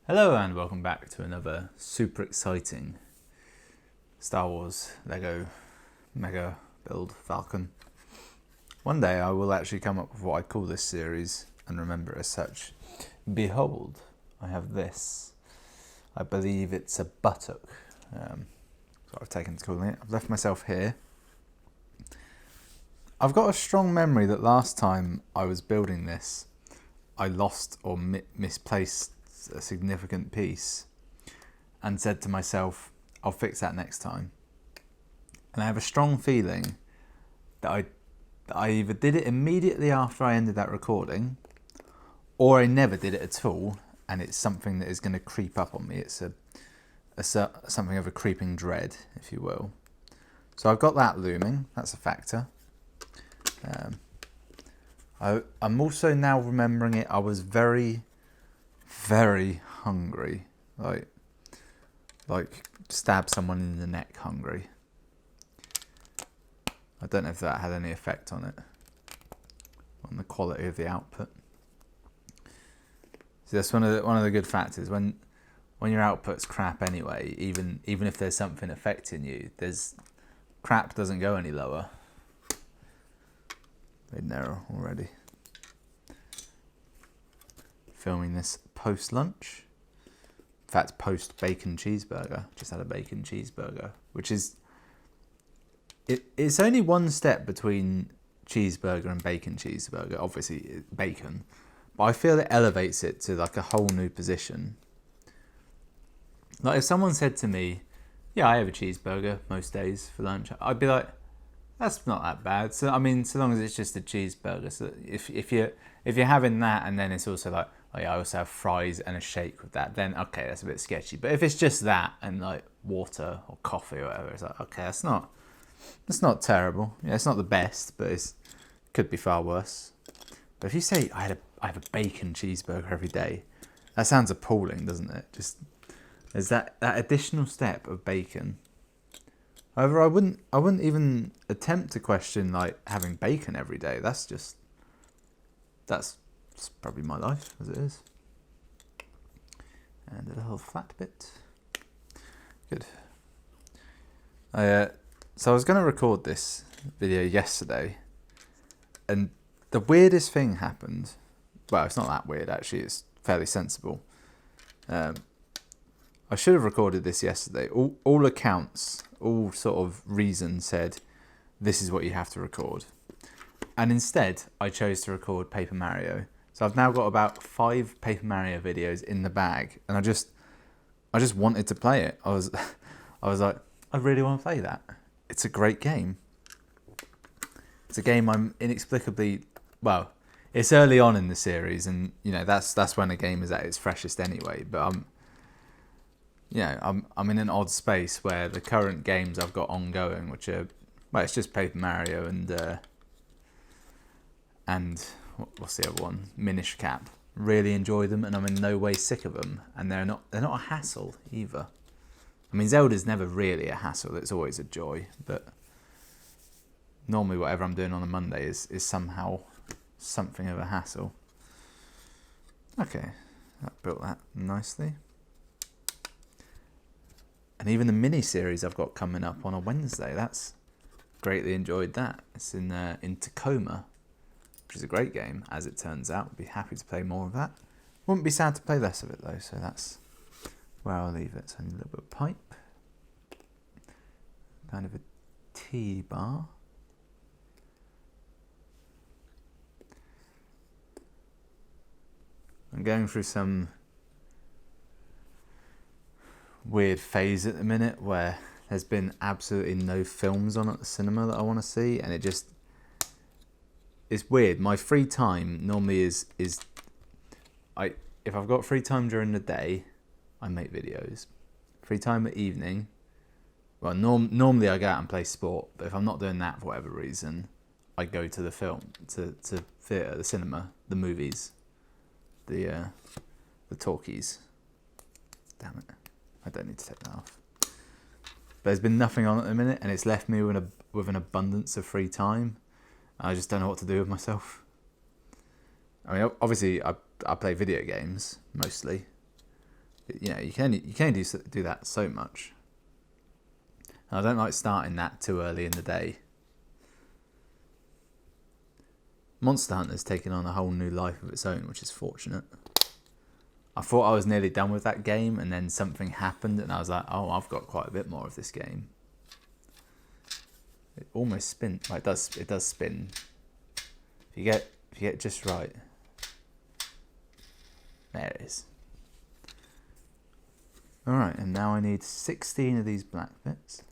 Hello and welcome back to another super exciting Star Wars Lego Mega Build Falcon. One day I will actually come up with what I call this series and remember it as such. Behold, I have this. I believe it's a buttock. That's what I've taken to calling it. I've left myself here. I've got a strong memory that last time I was building this, I lost or misplaced a significant piece and said to myself, I'll fix that next time. And I have a strong feeling that I either did it immediately after I ended that recording, or I never did it at all, and it's something that is going to creep up on me. It's something of a creeping dread, if you will. So I've got that looming. That's a factor. I'm also now remembering it. I was very hungry, like stab someone in the neck hungry. I don't know if that had any effect on it, on the quality of the output. So that's one of the good factors when your output's crap anyway. Even if there's something affecting you, crap doesn't go any lower. Made an error already. Filming this post-lunch. In fact, post-bacon cheeseburger. Just had a bacon cheeseburger, which is... It's only one step between cheeseburger and bacon cheeseburger. Obviously, bacon. But I feel it elevates it to like a whole new position. Like if someone said to me, yeah, I have a cheeseburger most days for lunch, I'd be like, that's not that bad. So I mean, so long as it's just a cheeseburger. So if you're having that and then it's also like, oh yeah, I also have fries and a shake with that, then okay, that's a bit sketchy. But if it's just that and like water or coffee or whatever, it's like, okay, that's not terrible. Yeah, it's not the best, but it could be far worse. But if you say I have a bacon cheeseburger every day, that sounds appalling, doesn't it? Just there's that additional step of bacon. However, I wouldn't even attempt to question like having bacon every day. That's probably my life as it is. And a little flat bit. Good. So I was going to record this video yesterday, and the weirdest thing happened. Well, it's not that weird actually. It's fairly sensible. I should have recorded this yesterday. All accounts, all sort of reasons said, this is what you have to record. And instead, I chose to record Paper Mario. So I've now got about 5 Paper Mario videos in the bag, and I just wanted to play it. I was like, I really want to play that. It's a great game. It's a game I'm inexplicably, well, it's early on in the series, and you know that's when a game is at its freshest anyway. But I'm in an odd space where the current games I've got ongoing, which are, well, it's just Paper Mario and what's the other one? Minish Cap. Really enjoy them, and I'm in no way sick of them, and they're not a hassle either. I mean, Zelda's never really a hassle; it's always a joy. But normally, whatever I'm doing on a Monday is somehow something of a hassle. Okay, that built that nicely. And even the mini series I've got coming up on a Wednesday, that's greatly enjoyed that. It's in Tacoma, which is a great game, as it turns out. I'd be happy to play more of that. Wouldn't be sad to play less of it though, so that's where I'll leave it. So I need a little bit of pipe. Kind of a tea bar. I'm going through some weird phase at the minute where there's been absolutely no films on at the cinema that I want to see, and it's weird. My free time normally is if I've got free time during the day, I make videos. Free time at evening, well, normally I go out and play sport, but if I'm not doing that for whatever reason, I go to the theatre, the cinema, the movies, the talkies. Damn it. I don't need to take that off. But there's been nothing on at the minute, and it's left me with an abundance of free time. I just don't know what to do with myself. I mean, obviously, I play video games mostly, You know, you can only do that so much. And I don't like starting that too early in the day. Monster Hunter's taken on a whole new life of its own, which is fortunate. I thought I was nearly done with that game, and then something happened, and I was like, oh, I've got quite a bit more of this game. It almost spins. Well, it does spin. If you get it just right. There it is. Alright, and now I need 16 of these black bits.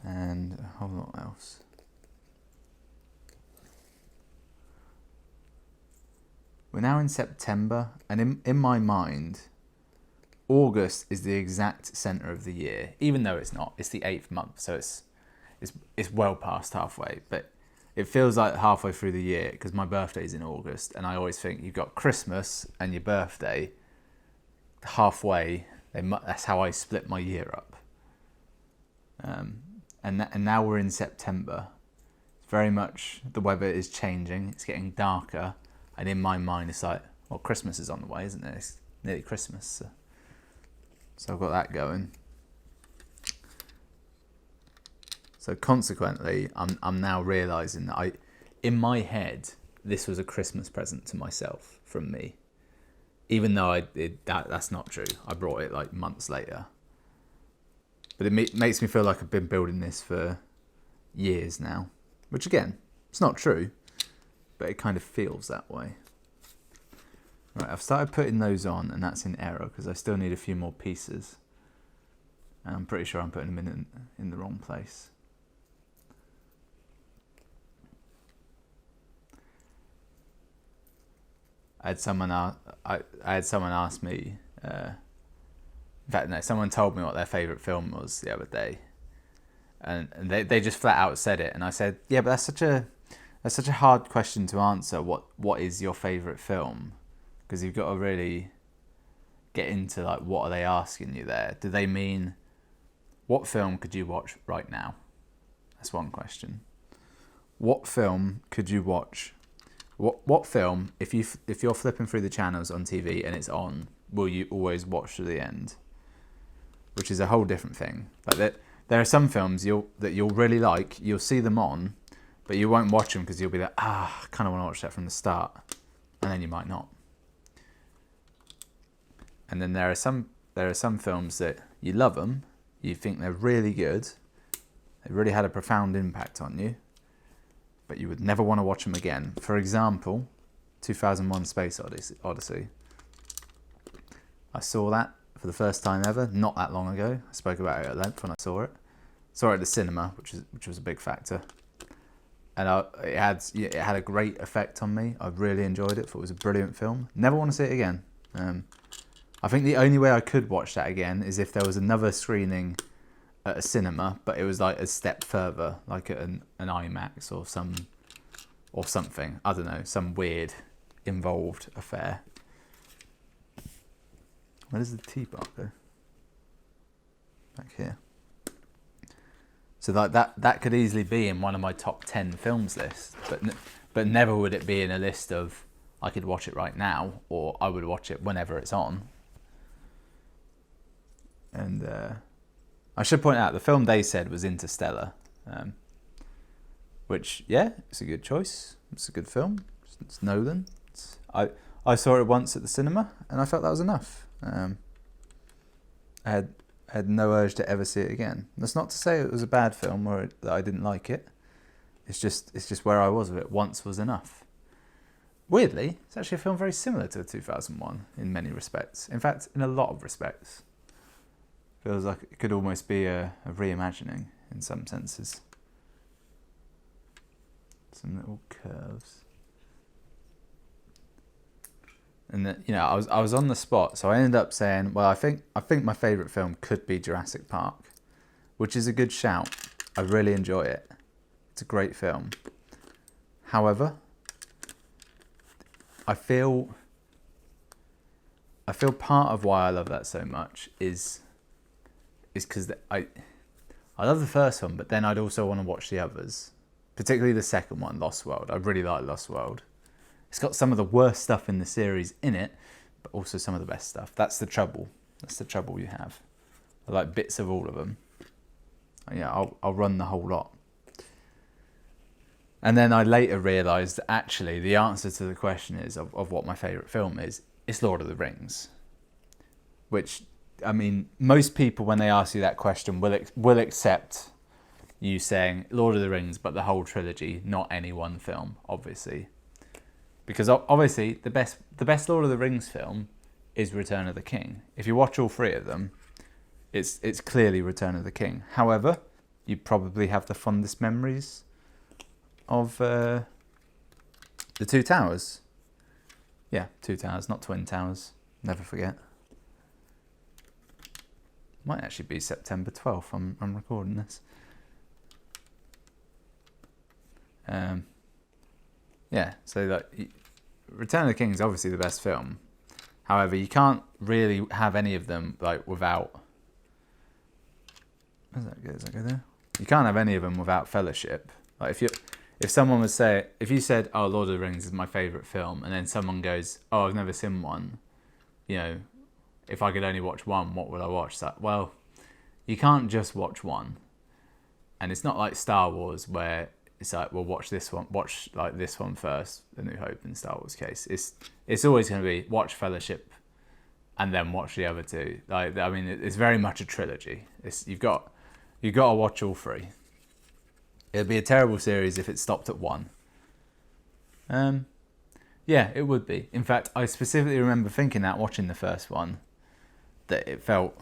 And a whole lot else. We're now in September, and in my mind, August is the exact centre of the year. Even though it's not, it's the 8th month, so it's well past halfway. But it feels like halfway through the year because my birthday's in August, and I always think you've got Christmas and your birthday halfway. That's how I split my year up. And now we're in September. Very much the weather is changing. It's getting darker. And in my mind, it's like, well, Christmas is on the way, isn't it? It's nearly Christmas. So I've got that going. So consequently, I'm now realising that in my head, this was a Christmas present to myself from me. Even though that's not true. I brought it like months later. But it makes me feel like I've been building this for years now. Which again, it's not true. But it kind of feels that way. Right, I've started putting those on, and that's in error because I still need a few more pieces. And I'm pretty sure I'm putting them in the wrong place. I had someone ask me. In fact, no, someone told me what their favourite film was the other day, and they just flat out said it, and I said, yeah, but that's such a hard question to answer. What is your favourite film? Because you've got to really get into like what are they asking you there? Do they mean what film could you watch right now? That's one question. What film could you watch? What film if you're flipping through the channels on TV and it's on, will you always watch to the end? Which is a whole different thing. Like there are some films that you'll really like. You'll see them on. But you won't watch them because you'll be like, I kind of want to watch that from the start. And then you might not. And then there are some films that you love them, you think they're really good, they really had a profound impact on you, but you would never want to watch them again. For example, 2001 Space Odyssey. I saw that for the first time ever, not that long ago. I spoke about it at length when I saw it. Saw it at the cinema, which was a big factor. And it had a great effect on me. I really enjoyed it. Thought it was a brilliant film. Never want to see it again. I think the only way I could watch that again is if there was another screening at a cinema, but it was like a step further, like at an IMAX or something. I don't know, some weird involved affair. Where does the teapot go? Back here. So that could easily be in one of my top 10 films list, but never would it be in a list of I could watch it right now or I would watch it whenever it's on. And I should point out the film they said was Interstellar, which it's a good choice. It's a good film. It's Nolan. I saw it once at the cinema and I felt that was enough. I had no urge to ever see it again. That's not to say it was a bad film or that I didn't like it. It's just where I was with it. Once was enough. Weirdly, it's actually a film very similar to 2001 in many respects. In fact, in a lot of respects. Feels like it could almost be a reimagining in some senses. Some little curves. And then, I was on the spot, so I ended up saying, well, I think my favourite film could be Jurassic Park, which is a good shout. I really enjoy it. It's a great film. However, I feel part of why I love that so much is because I love the first one, but then I'd also want to watch the others, particularly the second one, Lost World. I really like Lost World. It's got some of the worst stuff in the series in it, but also some of the best stuff. That's the trouble. That's the trouble you have. I like bits of all of them. Yeah, I'll run the whole lot. And then I later realised that actually the answer to the question is of what my favourite film is, it's Lord of the Rings. Which, I mean, most people when they ask you that question will accept you saying Lord of the Rings, but the whole trilogy, not any one film, obviously. Because obviously the best Lord of the Rings film is Return of the King. If you watch all three of them, it's clearly Return of the King. However, you probably have the fondest memories of the Two Towers. Yeah, Two Towers, not Twin Towers. Never forget. Might actually be September 12th. I'm recording this. Yeah, so like Return of the King is obviously the best film. However, you can't really have any of them like without. Does that go there? You can't have any of them without Fellowship. Like if someone would say, if you said, "Oh, Lord of the Rings is my favourite film," and then someone goes, "Oh, I've never seen one," you know, if I could only watch one, what would I watch? That well, you can't just watch one, and it's not like Star Wars where it's like, well, watch this one first, The New Hope in Star Wars case. It's always going to be watch Fellowship, and then watch the other two. Like, I mean, it's very much a trilogy. You've got to watch all three. It'd be a terrible series if it stopped at one. Yeah, it would be. In fact, I specifically remember thinking that watching the first one, that it felt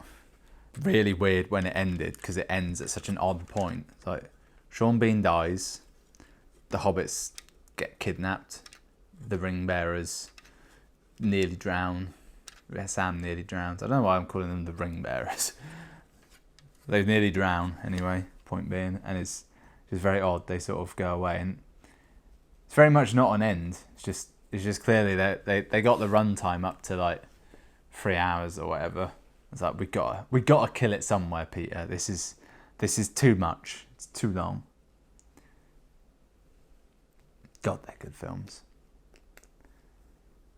really weird when it ended because it ends at such an odd point. It's like Sean Bean dies, the hobbits get kidnapped, the ring bearers nearly drown. Sam nearly drowns. I don't know why I'm calling them the ring bearers. They nearly drown anyway. Point being, and it's very odd. They sort of go away, and it's very much not an end. It's just clearly that they got the runtime up to like 3 hours or whatever. It's like we gotta kill it somewhere, Peter. This is too much. It's too long. God, they're good films.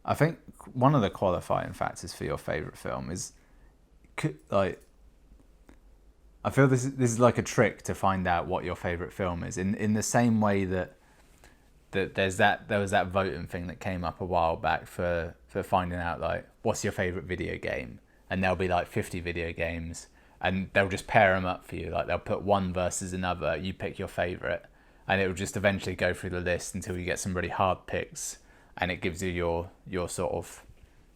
I think one of the qualifying factors for your favourite film is like. I feel this is like a trick to find out what your favourite film is. In the same way that there was that voting thing that came up a while back for finding out like what's your favourite video game, and there'll be like 50 video games, and they'll just pair them up for you. Like they'll put one versus another. You pick your favourite, and it will just eventually go through the list until you get some really hard picks, and it gives you your sort of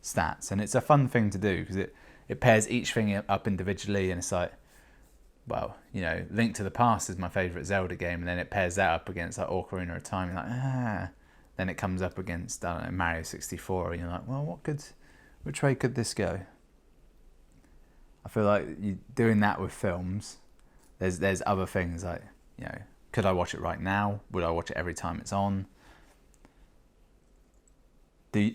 stats. And it's a fun thing to do because it pairs each thing up individually, and it's like, well, you know, Link to the Past is my favourite Zelda game, and then it pairs that up against like Ocarina of Time. You're like, Then it comes up against, I don't know, Mario 64, and you're like, well, which way could this go? I feel like you doing that with films. There's other things like, you know, could I watch it right now? Would I watch it every time it's on? Do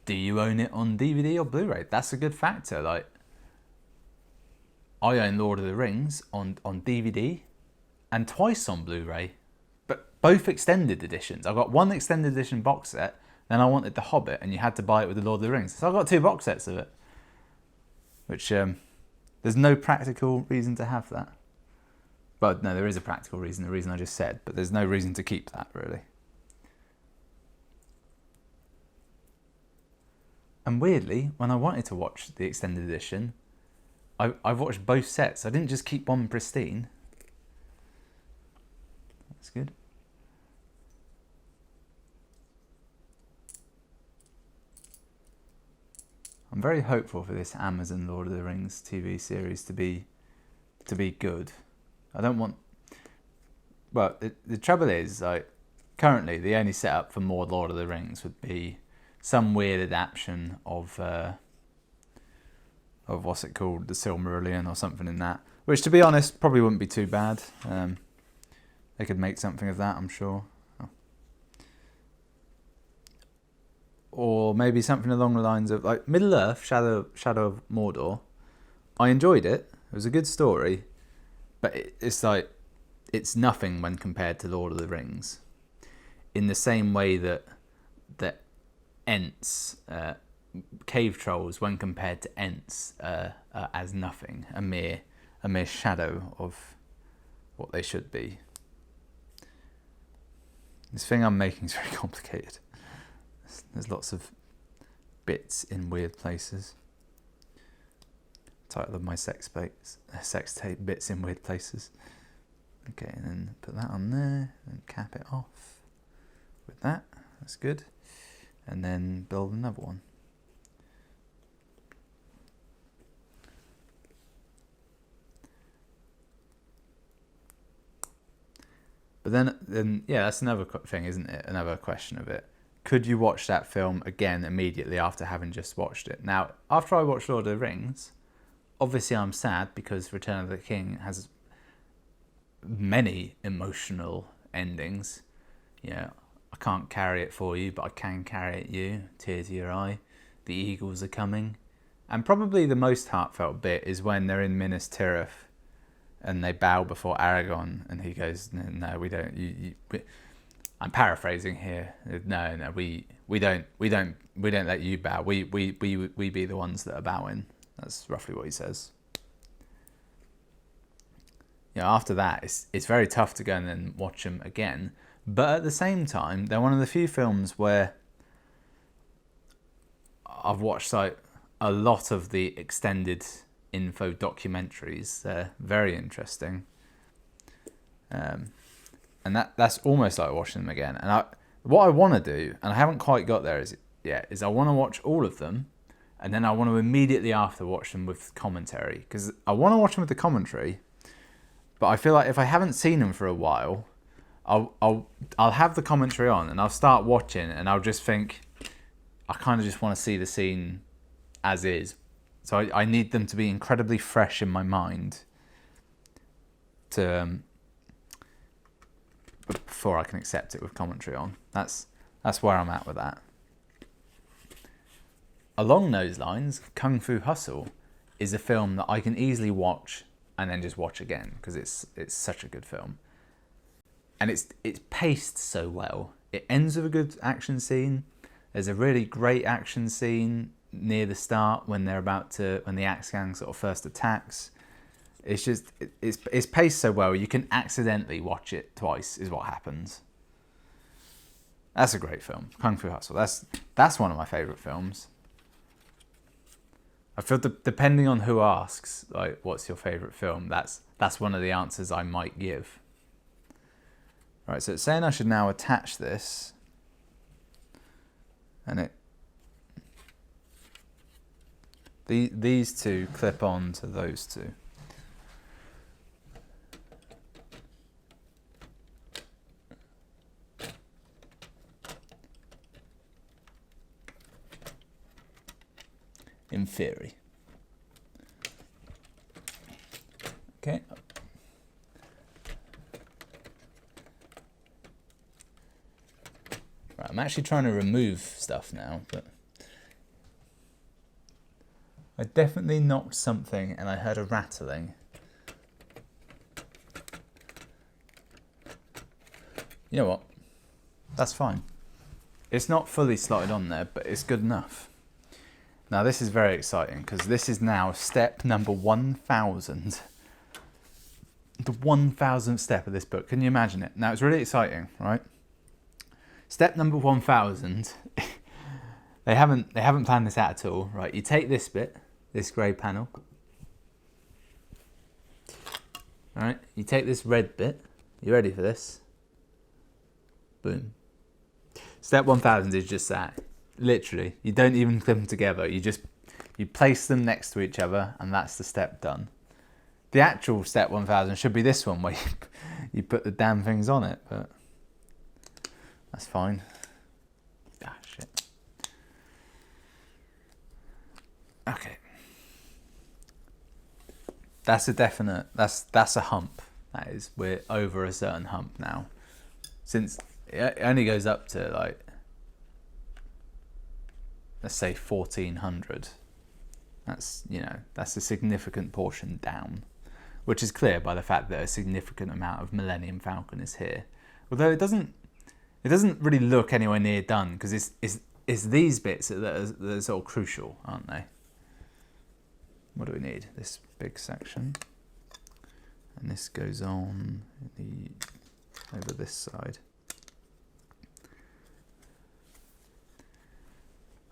you own it on DVD or Blu-ray? That's a good factor. Like, I own Lord of the Rings on DVD and twice on Blu-ray, but both extended editions. I got one extended edition box set, then I wanted The Hobbit, and you had to buy it with the Lord of the Rings. So I got 2 box sets of it, which there's no practical reason to have that. But no, there is a practical reason, the reason I just said, but there's no reason to keep that, really. And weirdly, when I wanted to watch the extended edition, I've watched both sets. I didn't just keep one pristine. That's good. I'm very hopeful for this Amazon Lord of the Rings TV series to be good. I don't want. Well, the trouble is, like, currently the only setup for more Lord of the Rings would be some weird adaptation of what's it called, the Silmarillion or something in that. Which, to be honest, probably wouldn't be too bad. They could make something of that, I'm sure. Oh. Or maybe something along the lines of like Middle Earth, Shadow of Mordor. I enjoyed it. It was a good story, but it's like it's nothing when compared to Lord of the Rings. In the same way that Ents cave trolls, when compared to Ents, as nothing, a mere shadow of what they should be. This thing I'm making is very complicated. There's lots of bits in weird places. Title of my sex tape, bits in weird places. Okay, and then put that on there and cap it off with that. That's good. And then build another one. But then yeah, that's another thing, isn't it? Another question of it. Could you watch that film again immediately after having just watched it? Now, after I watched Lord of the Rings, obviously I'm sad because Return of the King has many emotional endings. Yeah, I can't carry it for you, but I can carry it you. Tears of your eye. The eagles are coming. And probably the most heartfelt bit is when they're in Minas Tirith and they bow before Aragorn, and he goes, "No, we don't." I'm paraphrasing here. No, we don't let you bow. We be the ones that are bowing. That's roughly what he says. You know, after that, it's very tough to go and then watch them again. But at the same time, they're one of the few films where I've watched like a lot of the extended info documentaries. They're very interesting. And that's almost like watching them again. And what I want to do, and I haven't quite got there is I want to watch all of them, and then I want to immediately after watch them with commentary, because I want to watch them with the commentary, but I feel like if I haven't seen them for a while, I'll have the commentary on and I'll start watching and I'll just think I kind of just want to see the scene as is. So I need them to be incredibly fresh in my mind to before I can accept it with commentary on. That's where I'm at with that. Along those lines, Kung Fu Hustle is a film that I can easily watch and then just watch again because it's such a good film. And it's paced so well. It ends with a good action scene. There's a really great action scene near the start when the Axe Gang sort of first attacks. It's just it's paced so well you can accidentally watch it twice is what happens. That's a great film, Kung Fu Hustle. That's one of my favourite films. I feel depending on who asks, like, what's your favourite film, that's one of the answers I might give. Right, so it's saying I should now attach this, and these two clip on to those two. In theory. Okay. Right, I'm actually trying to remove stuff now, but I definitely knocked something and I heard a rattling. You know what? That's fine. It's not fully slotted on there, but it's good enough. Now this is very exciting because this is now step number 1000. The 1000th step of this book. Can you imagine it? Now it's really exciting, right? Step number 1000. They haven't planned this out at all, right? You take this bit, this grey panel. All right, you take this red bit. You ready for this? Boom. Step 1000 is just that. Literally, you don't even clip them together. You place them next to each other, and that's the step done. The actual step 1000 should be this one, where you put the damn things on it, but that's fine. Ah, shit. Okay. That's a definite. That's a hump. That is, we're over a certain hump now. Since it only goes up to like, let's say 1400. That's a significant portion down, which is clear by the fact that a significant amount of Millennium Falcon is here. Although it doesn't really look anywhere near done because it's these bits that are sort of crucial, aren't they? What do we need? This big section. And this goes on over this side.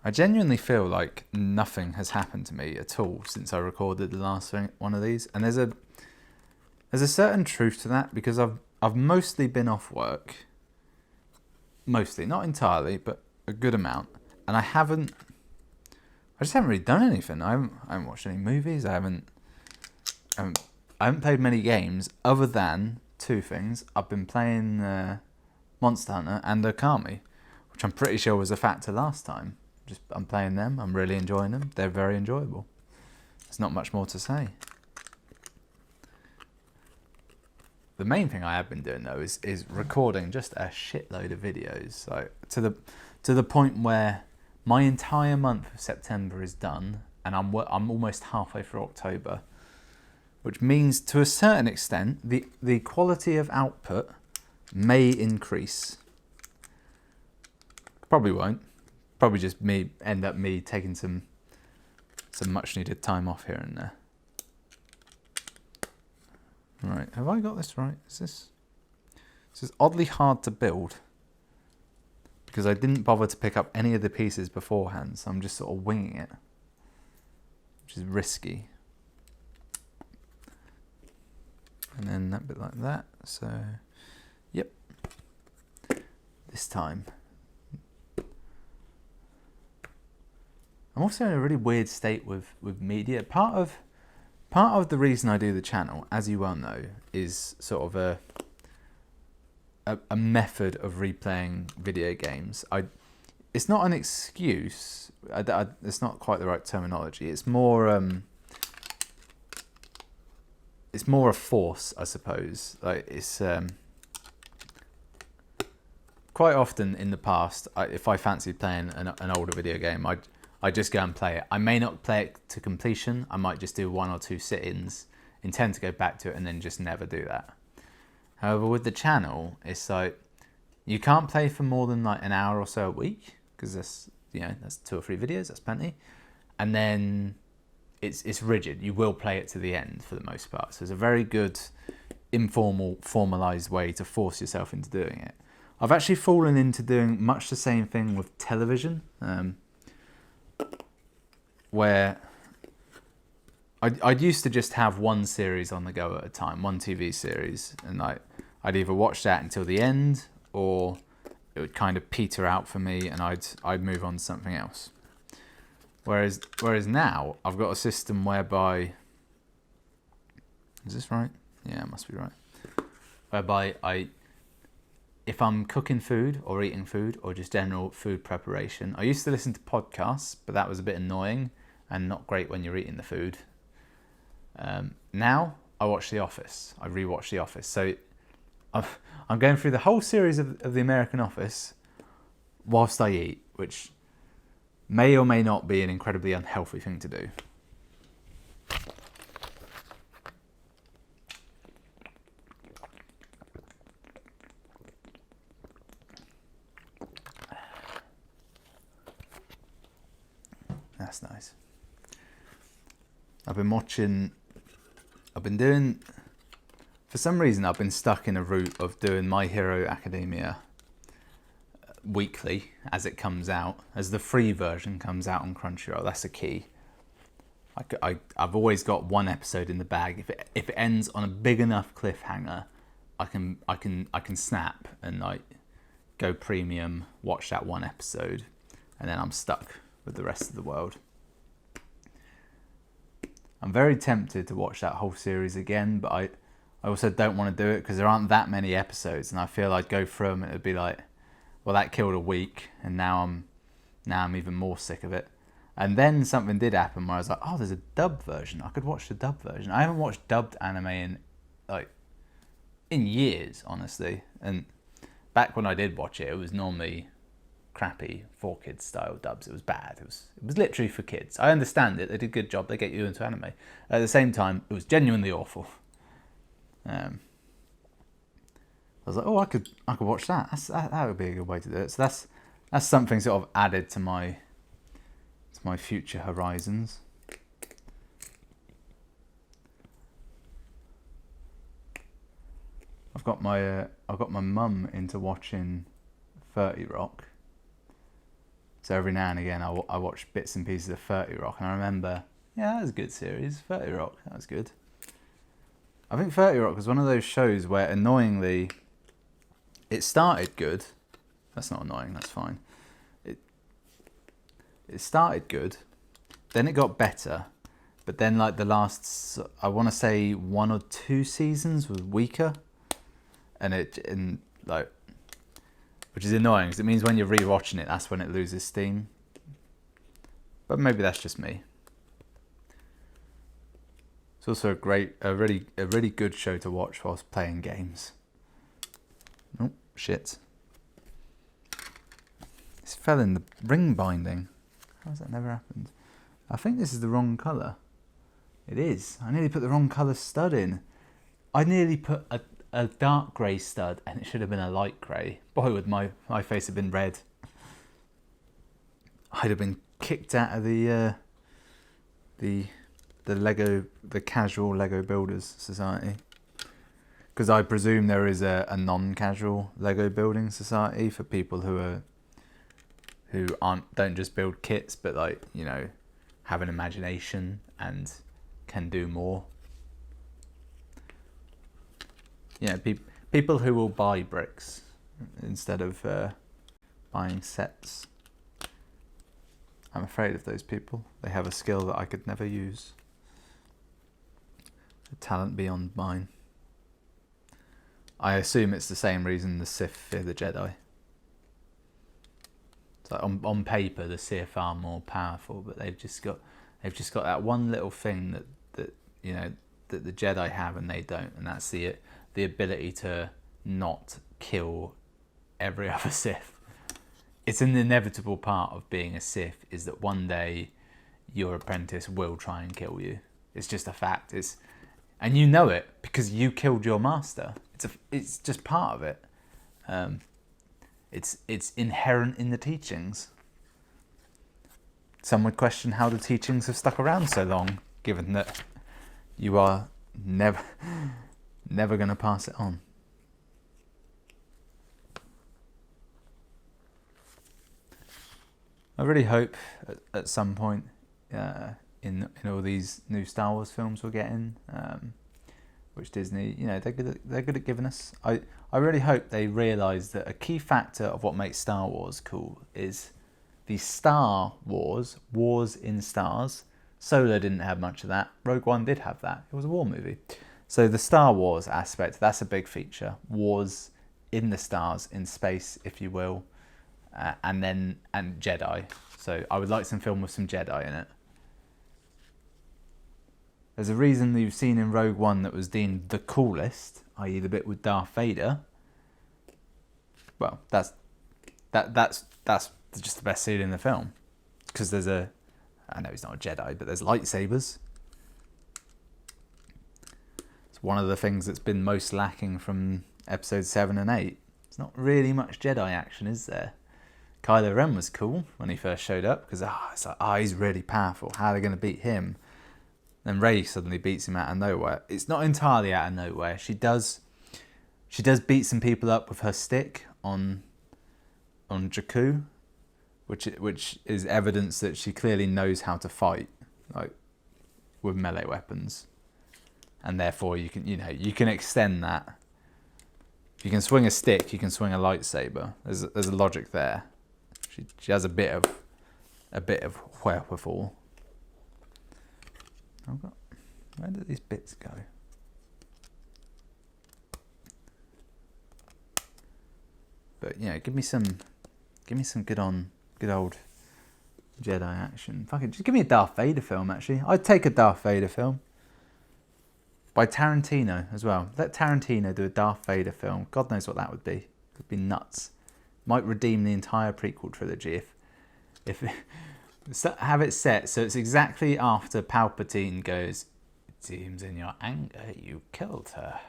I genuinely feel like nothing has happened to me at all since I recorded the last one of these, and there's a certain truth to that, because I've mostly been off work, mostly, not entirely, but a good amount, and I just haven't really done anything. I haven't watched any movies. I haven't played many games other than two things. I've been playing Monster Hunter and Okami, which I'm pretty sure was a factor last time. I'm playing them. I'm really enjoying them. They're very enjoyable. There's not much more to say. The main thing I have been doing though is recording just a shitload of videos, like to the point where my entire month of September is done, and I'm almost halfway through October, which means to a certain extent the quality of output may increase. Probably won't. Probably just end up taking some much needed time off here and there. Right, have I got this right? This is oddly hard to build because I didn't bother to pick up any of the pieces beforehand, so I'm just sort of winging it, which is risky. And then that bit like that. So, yep. This time. I'm also in a really weird state with media. Part of the reason I do the channel, as you well know, is sort of a method of replaying video games. It's not an excuse. It's not quite the right terminology. It's more a force, I suppose. Like it's quite often in the past, if I fancied playing an older video game, I'd just go and play it. I may not play it to completion. I might just do 1 or 2 sit-ins, intend to go back to it, and then just never do that. However, with the channel, it's like you can't play for more than like an hour or so a week, because that's 2 or 3 videos. That's plenty. And then it's rigid. You will play it to the end for the most part. So it's a very good informal, formalized way to force yourself into doing it. I've actually fallen into doing much the same thing with television. Where I'd used to just have one series on the go at a time, one TV series, and I'd either watch that until the end, or it would kind of peter out for me, and I'd move on to something else. Whereas now I've got a system whereby, is this right? Yeah, it must be right. Whereby if I'm cooking food or eating food or just general food preparation, I used to listen to podcasts, but that was a bit annoying and not great when you're eating the food. Now I watch The Office. I rewatch The Office. So I'm going through the whole series of The American Office whilst I eat, which may or may not be an incredibly unhealthy thing to do. That's nice. For some reason I've been stuck in a route of doing My Hero Academia weekly as it comes out, as the free version comes out on Crunchyroll. That's a key. I've always got one episode in the bag. If it ends on a big enough cliffhanger, I can snap and like go premium, watch that one episode, and then I'm stuck with the rest of the world. I'm very tempted to watch that whole series again, but I also don't want to do it because there aren't that many episodes, and I feel I'd go through them and it'd be like, well, that killed a week, and now I'm even more sick of it. And then something did happen where I was like, oh, there's a dub version. I could watch the dub version. I haven't watched dubbed anime in years, honestly. And back when I did watch it, it was normally crappy 4Kids style dubs. It was bad. It was literally for kids. I understand it. They did a good job. They get you into anime. At the same time, it was genuinely awful. I was like, oh, I could watch that. That would be a good way to do it. So that's something sort of added to my future horizons. I've got my mum into watching 30 Rock. So every now and again I watch bits and pieces of 30 Rock, and I remember, yeah, that was a good series. 30 Rock, that was good. I think 30 Rock was one of those shows where, annoyingly, it started good. That's not annoying, that's fine. It started good, then it got better, but then like the last, I want to say 1 or 2 seasons was weaker, and like, which is annoying because it means when you're rewatching it, that's when it loses steam. But maybe that's just me. It's also a really good show to watch whilst playing games. Oh shit! This fell in the ring binding. How has that never happened? I think this is the wrong colour. It is. I nearly put the wrong colour stud in. I nearly put a dark grey stud, and it should have been a light grey. Boy, would my face have been red. I'd have been kicked out of the casual Lego Builders Society. Because I presume there is a non-casual Lego building society for people who don't just build kits, but like, you know, have an imagination and can do more. Yeah, people who will buy bricks instead of buying sets. I'm afraid of those people. They have a skill that I could never use. A talent beyond mine. I assume it's the same reason the Sith fear the Jedi. So on paper, the Sith are more powerful, but they've just got that one little thing that you know that the Jedi have and they don't, and that's the ability to not kill every other Sith. It's an inevitable part of being a Sith, is that one day your apprentice will try and kill you. It's just a fact. And you know it because you killed your master. It's just part of it. It's inherent in the teachings. Some would question how the teachings have stuck around so long, given that you are never going to pass it on. I really hope at some point in all these new Star Wars films we're getting, which Disney, you know, they're good at giving us. I really hope they realise that a key factor of what makes Star Wars cool is the Star Wars, wars in stars. Solo didn't have much of that. Rogue One did have that. It was a war movie. So the Star Wars aspect, that's a big feature. Wars in the stars, in space, if you will, and Jedi. So I would like some film with some Jedi in it. There's a reason that you've seen in Rogue One that was deemed the coolest, i.e. the bit with Darth Vader. Well, that's just the best scene in the film. Because I know he's not a Jedi, but there's lightsabers. It's one of the things that's been most lacking from episodes 7 and 8. There's not really much Jedi action, is there? Kylo Ren was cool when he first showed up, because it's like, he's really powerful. How are they going to beat him? Then Rey suddenly beats him out of nowhere. It's not entirely out of nowhere. She does beat some people up with her stick on Jakku, which is evidence that she clearly knows how to fight, like with melee weapons, and therefore you can extend that. If you can swing a stick, you can swing a lightsaber. There's a logic there. She has a bit of wherewithal. Where did these bits go? But you know, give me some good old Jedi action. Fuck it, just give me a Darth Vader film. Actually, I'd take a Darth Vader film by Tarantino as well. Let Tarantino do a Darth Vader film. God knows what that would be. It would be nuts. Might redeem the entire prequel trilogy if have it set so it's exactly after Palpatine goes, "It seems in your anger you killed her."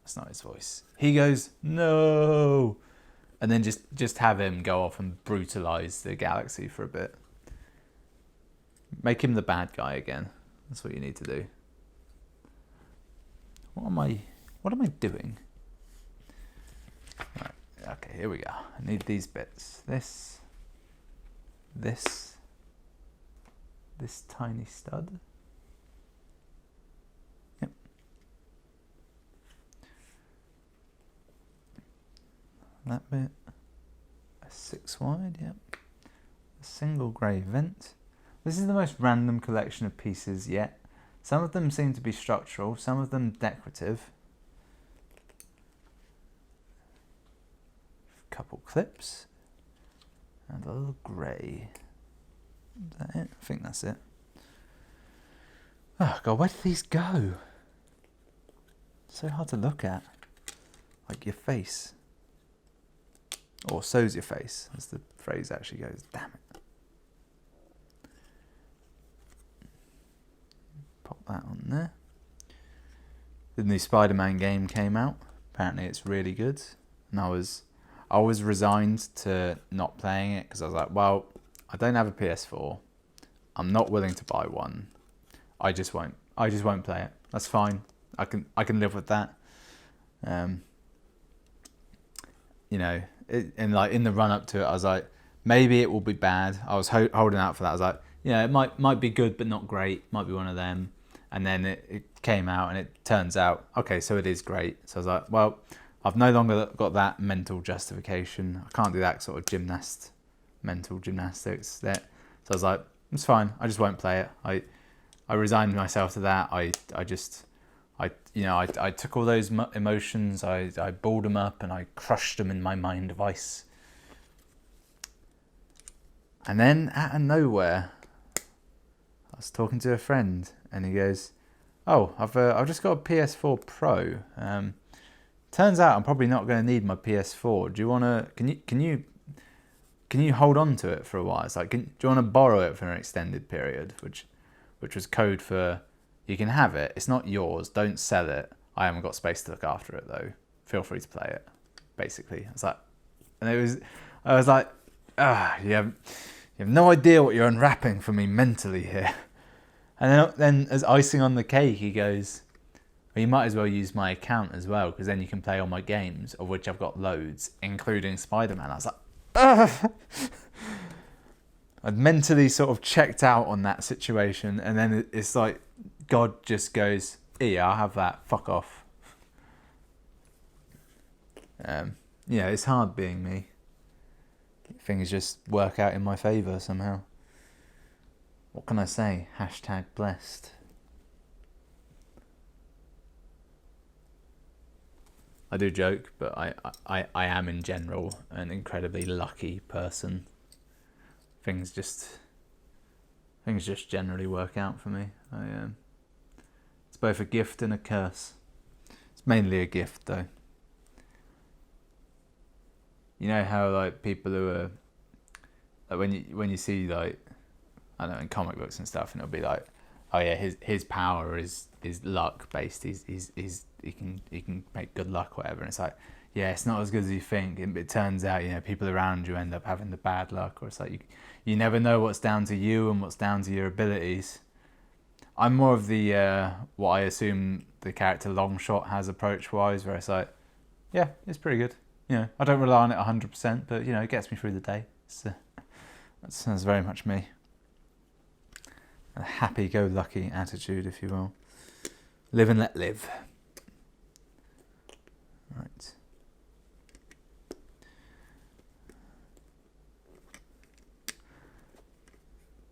That's not his voice. He goes, "No," And then just have him go off and brutalize the galaxy for a bit. Make him the bad guy again. That's what you need to do. What am I doing? Right, okay, here we go. I need these bits. This tiny stud. Yep. That bit. A 6 wide, yep. A single grey vent. This is the most random collection of pieces yet. Some of them seem to be structural, some of them decorative. A couple clips. And a little grey. Is that it? I think that's it. Oh god, where did these go? So hard to look at. Like your face. Or so's your face, as the phrase actually goes. Damn it. Pop that on there. The new Spider-Man game came out. Apparently it's really good. And I was resigned to not playing it because I was like, well, I don't have a PS4. I'm not willing to buy one. I just won't play it. That's fine. I can live with that. You know, and like in the run up to it, I was like, maybe it will be bad. I was holding out for that. I was like, yeah, it might be good, but not great. Might be one of them. And then it came out, and it turns out, okay, so it is great. So I was like, well, I've no longer got that mental justification. I can't do that sort of mental gymnastics. So I was like, it's fine. I just won't play it. I resigned myself to that. I took all those emotions, I balled them up and I crushed them in my mind of ice. And then out of nowhere, I was talking to a friend and he goes, "Oh, I've just got a PS4 Pro. Turns out I'm probably not going to need my PS4. Do you want to? Can you hold on to it for a while? It's like, do you want to borrow it for an extended period?" Which was code for, you can have it. It's not yours. Don't sell it. I haven't got space to look after it though. Feel free to play it. Basically, I was like, you have no idea what you're unwrapping for me mentally here. And then as icing on the cake, he goes, well, you might as well use my account as well, because then you can play all my games, of which I've got loads, including Spider-Man. I was like, ugh. I'd mentally sort of checked out on that situation, and then it's like God just goes, "Yeah, I'll have that. Fuck off." Yeah, it's hard being me. Things just work out in my favour somehow. What can I say? #blessed. I do joke, but I am in general an incredibly lucky person. Things just generally work out for me. It's both a gift and a curse. It's mainly a gift though. You know how like people who are like when you see like, I don't know, in comic books and stuff, and it'll be like, oh yeah, his power is luck based. He can make good luck, whatever. And it's like, yeah, it's not as good as you think. It turns out, you know, people around you end up having the bad luck, or it's like you never know what's down to you and what's down to your abilities. I'm more of the what I assume the character Longshot has approach-wise, where it's like, yeah, it's pretty good. You know, I don't rely on it 100%, but you know, it gets me through the day. That's very much me. A happy-go-lucky attitude, if you will. Live and let live. Right.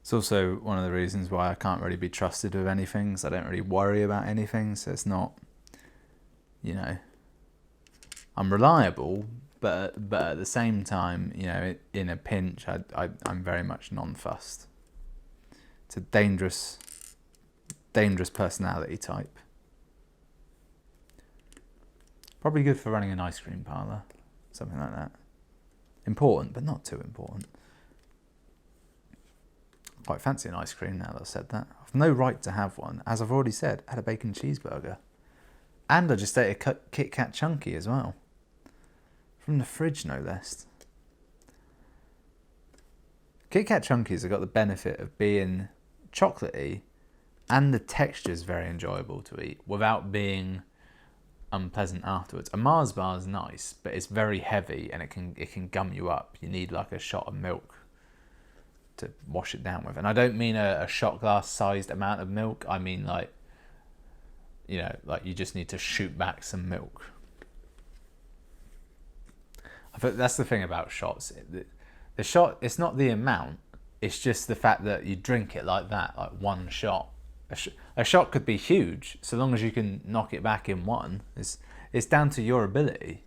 It's also one of the reasons why I can't really be trusted with anything, so I don't really worry about anything, so it's not, you know, I'm reliable, but at the same time, you know, in a pinch, I'm very much non-fussed. It's a dangerous personality type. Probably good for running an ice cream parlour, something like that. Important, but not too important. Quite fancy an ice cream now that I've said that. I've no right to have one. As I've already said, I had a bacon cheeseburger. And I just ate a Kit Kat Chunky as well. From the fridge, no less. Kit Kat Chunkies have got the benefit of being chocolatey, and the texture is very enjoyable to eat without being unpleasant afterwards. A Mars bar is nice, but it's very heavy and it can gum you up. You need like a shot of milk to wash it down with. And I don't mean a shot glass sized amount of milk. I mean like, you know, like you just need to shoot back some milk. I think that's the thing about shots. The shot, it's not the amount, it's just the fact that you drink it like that, like one shot. A shot could be huge, so long as you can knock it back in one. It's down to your ability.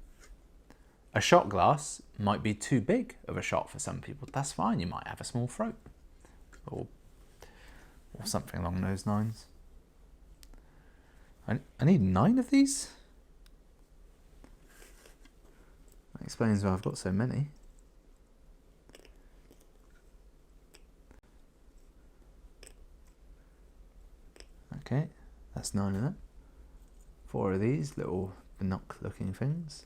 A shot glass might be too big of a shot for some people. That's fine, you might have a small throat. Or something along those lines. I need 9 of these? That explains why I've got so many. Okay, that's 9 of them. 4 of these little binoc looking things.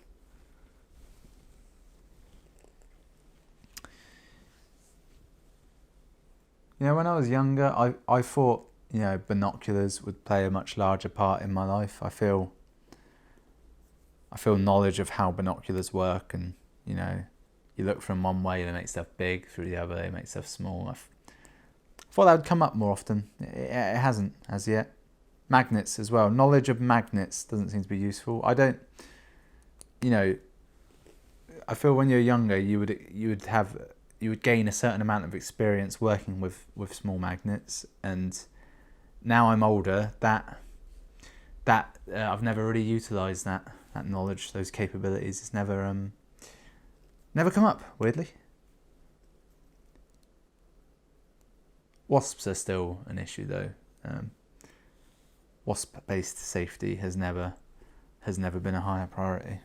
You know, when I was younger, I thought, you know, binoculars would play a much larger part in my life. I feel knowledge of how binoculars work, and, you know, you look from one way, they make stuff big, through the other, they make stuff small. I thought that would come up more often. It hasn't as yet. Magnets as well. Knowledge of magnets doesn't seem to be useful. I don't, you know, I feel when you're younger, you would gain a certain amount of experience working with small magnets, and now I'm older, that I've never really utilised that knowledge, those capabilities. It's never come up, weirdly. Wasps are still an issue though. Wasp-based safety has never been a higher priority.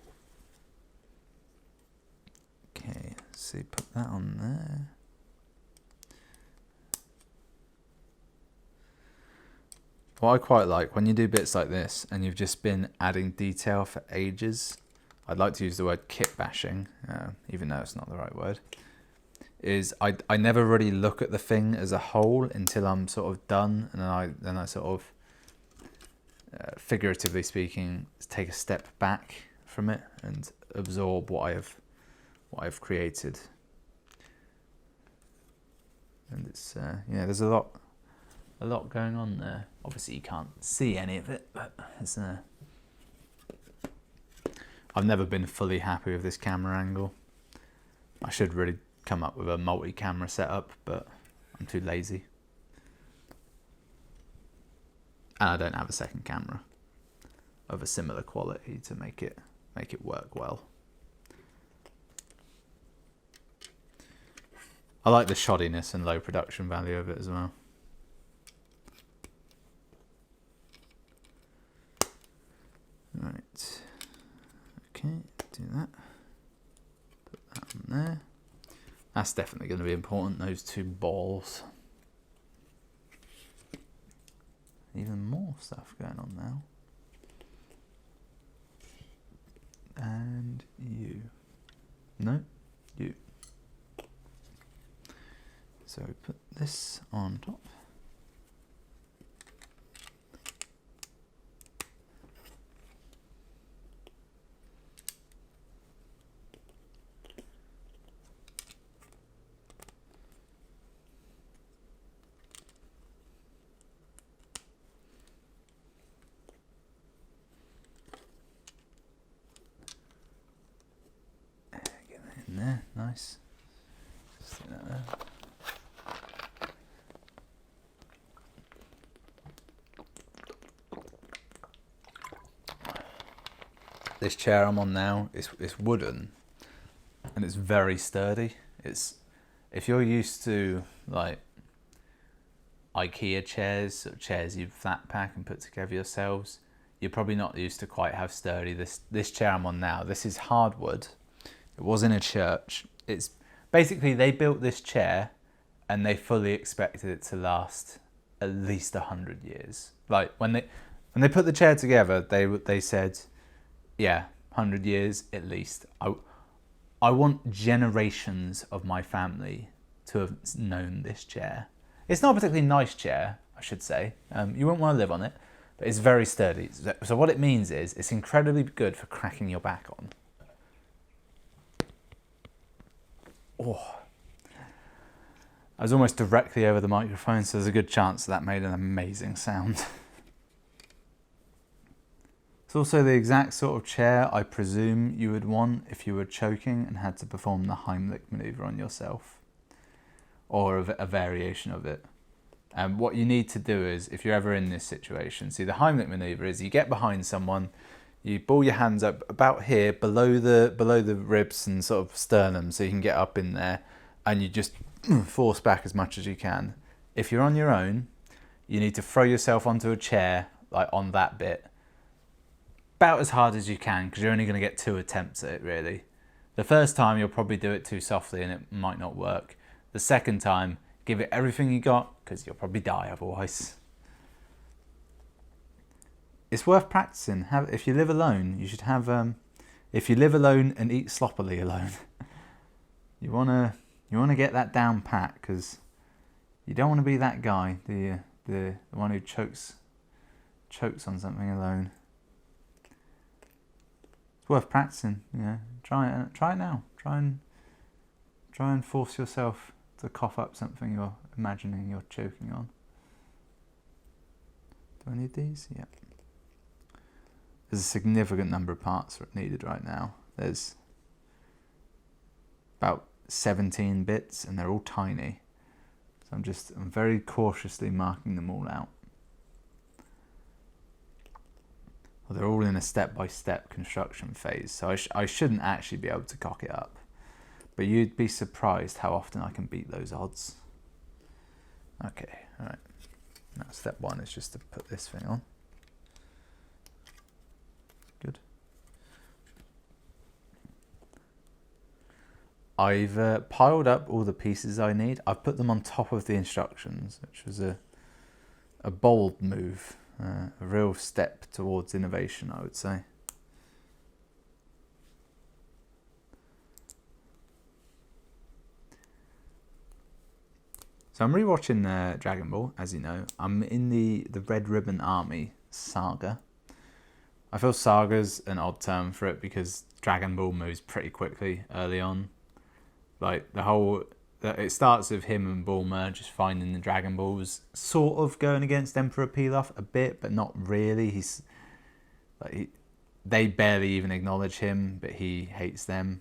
Okay, so put that on there. What I quite like, when you do bits like this and you've just been adding detail for ages, I'd like to use the word kit bashing, even though it's not the right word, is I never really look at the thing as a whole until I'm sort of done, and then I sort of, figuratively speaking, take a step back from it and absorb what I've created. And it's yeah, there's a lot going on there. Obviously you can't see any of it, but it's I've never been fully happy with this camera angle. I should really come up with a multi-camera setup, but I'm too lazy. And I don't have a second camera of a similar quality to make it work well. I like the shoddiness and low production value of it as well. Right. Okay, do that. Put that on there. That's definitely going to be important, those 2 balls. Even more stuff going on now. And you. No, you. So put this on top. There, nice. Stick that there. This chair I'm on now, it's wooden, and it's very sturdy. If you're used to like IKEA chairs, or chairs you flat pack and put together yourselves, you're probably not used to quite how sturdy this chair I'm on now. This is hardwood. It was in a church. It's basically, they built this chair and they fully expected it to last at least 100 years. Like when they put the chair together, they said, yeah, 100 years at least. I want generations of my family to have known this chair. It's not a particularly nice chair, I should say. You wouldn't want to live on it, but it's very sturdy. So what it means is it's incredibly good for cracking your back on. Oh, I was almost directly over the microphone, so there's a good chance that made an amazing sound. It's also the exact sort of chair I presume you would want if you were choking and had to perform the Heimlich maneuver on yourself, or a variation of it. And what you need to do is, if you're ever in this situation, see, the Heimlich maneuver is you get behind someone, you ball your hands up about here, below the ribs and sort of sternum, so you can get up in there, and you just force back as much as you can. If you're on your own, you need to throw yourself onto a chair, like on that bit, about as hard as you can, because you're only going to get 2 attempts at it, really. The first time you'll probably do it too softly and it might not work. The second time, give it everything you got, because you'll probably die otherwise. It's worth practicing. If you live alone, you should have. If you live alone and eat sloppily alone, you wanna get that down pat, because you don't want to be that guy, the one who chokes on something alone. It's worth practicing. Try it now. Try and force yourself to cough up something you're imagining you're choking on. Do I need these? Yep. There's a significant number of parts needed right now. There's about 17 bits and they're all tiny. So I'm very cautiously marking them all out. Well, they're all in a step-by-step construction phase, so I shouldn't actually be able to cock it up. But you'd be surprised how often I can beat those odds. Okay, alright. Now step 1 is just to put this thing on. Good. I've piled up all the pieces I need. I've put them on top of the instructions, which was a bold move. A real step towards innovation, I would say. So I'm rewatching Dragon Ball, as you know. I'm in the Red Ribbon Army saga. I feel saga's an odd term for it because Dragon Ball moves pretty quickly early on. Like it starts with him and Bulma just finding the Dragon Balls, sort of going against Emperor Pilaf a bit, but not really. They barely even acknowledge him, but he hates them.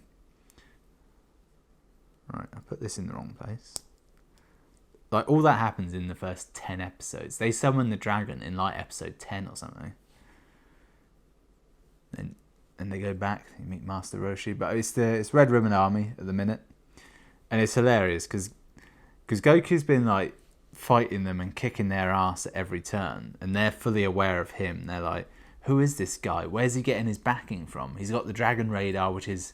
Right, I put this in the wrong place. Like, all that happens in the first 10 episodes. They summon the dragon in like episode 10 or something. And they go back, they meet Master Roshi. But it's Red Ribbon Army at the minute. And it's hilarious because Goku's been like fighting them and kicking their ass at every turn. And they're fully aware of him. They're like, who is this guy? Where's he getting his backing from? He's got the Dragon Radar, which is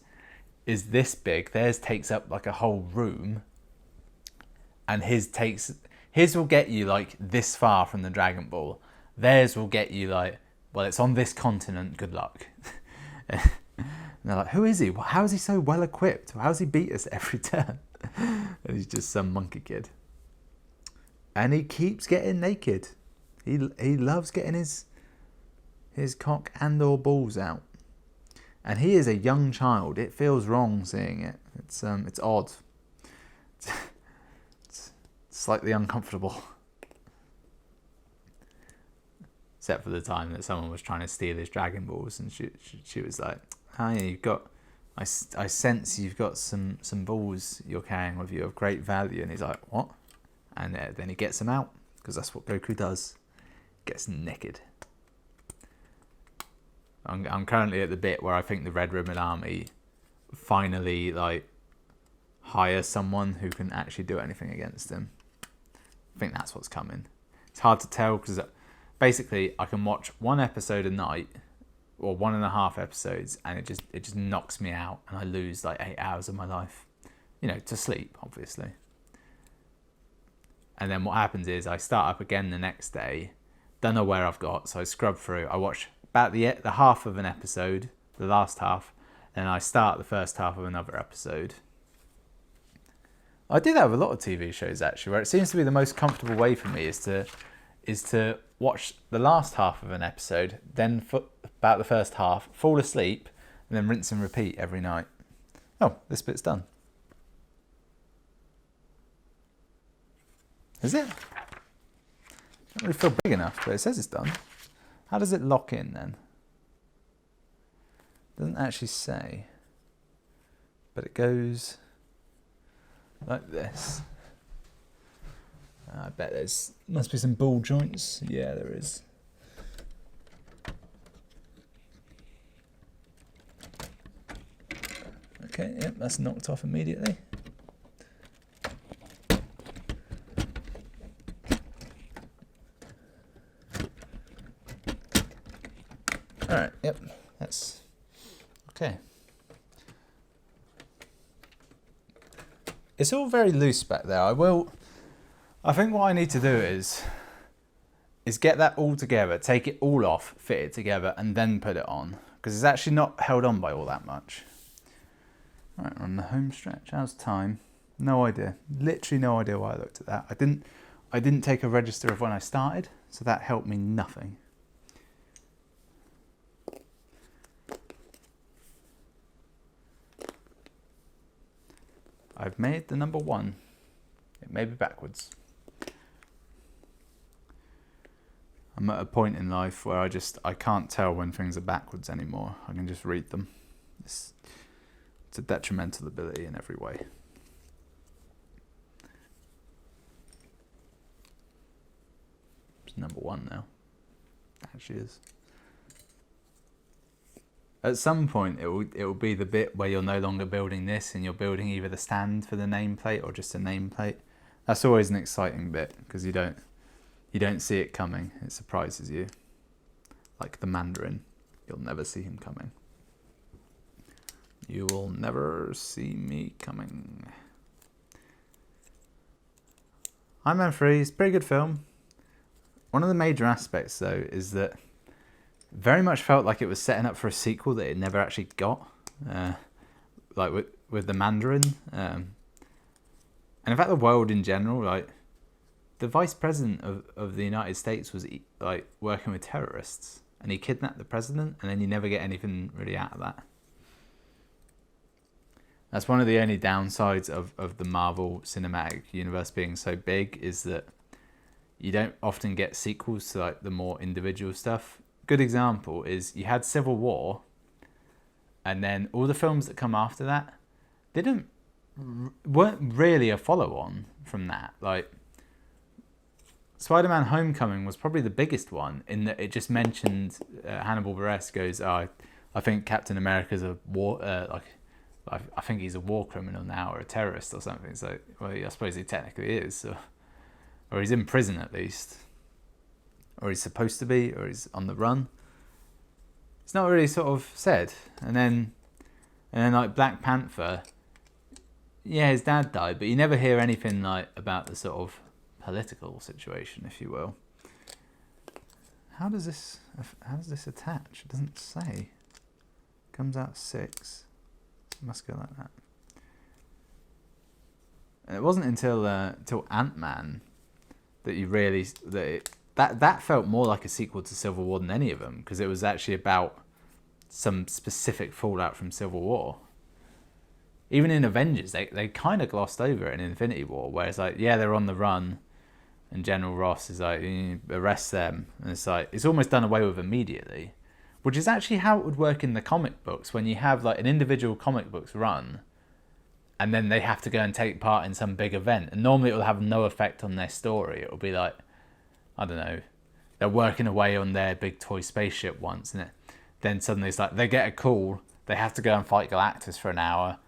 this big. Theirs takes up like a whole room. And his will get you like this far from the Dragon Ball. Theirs will get you like, well, it's on this continent, good luck. And they're like, who is he? How is he so well equipped? How does he beat us every turn? And he's just some monkey kid. And he keeps getting naked. He loves getting his cock and or balls out. And he is a young child. It feels wrong seeing it. It's odd. It's slightly uncomfortable. Except for the time that someone was trying to steal his Dragon Balls, and she was like, "Oh yeah, I sense you've got some balls you're carrying with you of great value." And he's like, "What?" And then he gets them out, because that's what Goku does. Gets naked. I'm currently at the bit where I think the Red Ribbon Army finally like hire someone who can actually do anything against him. I think that's what's coming. It's hard to tell because basically I can watch one episode a night or 1.5 episodes and it just knocks me out and I lose like 8 hours of my life, to sleep, obviously. And then what happens is I start up again the next day, don't know where I've got, so I scrub through. I watch about the half of an episode, the last half, then I start the first half of another episode. I do that with a lot of TV shows actually, where it seems to be the most comfortable way for me is to watch the last half of an episode, then about the first half, fall asleep, and then rinse and repeat every night. Oh, this bit's done. Is it? Doesn't really feel big enough, but it says it's done. How does it lock in then? Doesn't actually say, but it goes like this. I bet there's must be some ball joints. Yeah, there is. Okay, yep, that's knocked off immediately. Alright, yep, that's okay. It's all very loose back there. I think what I need to do is get that all together, take it all off, fit it together, and then put it on. Because it's actually not held on by all that much. Right, we're on the home stretch. How's time? No idea. Literally no idea why I looked at that. I didn't take a register of when I started, so that helped me nothing. I've made the number 1. It may be backwards. I'm at a point in life where I can't tell when things are backwards anymore. I can just read them. It's a detrimental ability in every way. It's number 1 now. It actually is. At some point, it will be the bit where you're no longer building this and you're building either the stand for the nameplate or just a nameplate. That's always an exciting bit because you don't see it coming. It surprises you. Like the Mandarin, you'll never see him coming. You will never see me coming. Iron Man 3 is a pretty good film. One of the major aspects though is that very much felt like it was setting up for a sequel that it never actually got, like with the Mandarin, and in fact the world in general. Like the vice president of the United States was like working with terrorists, and he kidnapped the president, and then you never get anything really out of that. That's one of the only downsides of the Marvel Cinematic Universe being so big, is that you don't often get sequels to like the more individual stuff. Good example is you had Civil War, and then all the films that come after that weren't really a follow-on from that. Like Spider-Man: Homecoming was probably the biggest one in that it just mentioned Hannibal Buress goes, "Oh, I think Captain America's a war I think he's a war criminal now or a terrorist or something." So, well, I suppose he technically is, or he's in prison at least. Or he's supposed to be, or he's on the run. It's not really sort of said. And then like Black Panther, yeah, his dad died, but you never hear anything like about the sort of political situation, if you will. How does this attach? It doesn't say. Comes out 6. It must go like that. And it wasn't until Ant-Man that you really that felt more like a sequel to Civil War than any of them, because it was actually about some specific fallout from Civil War. Even in Avengers, they kind of glossed over it in Infinity War, where it's like, yeah, they're on the run, and General Ross is like, you arrest them, and it's like it's almost done away with immediately, which is actually how it would work in the comic books when you have like an individual comic books run, and then they have to go and take part in some big event, and normally it will have no effect on their story. It will be like, I don't know, they're working away on their big toy spaceship once, and then suddenly it's like they get a call, they have to go and fight Galactus for an hour,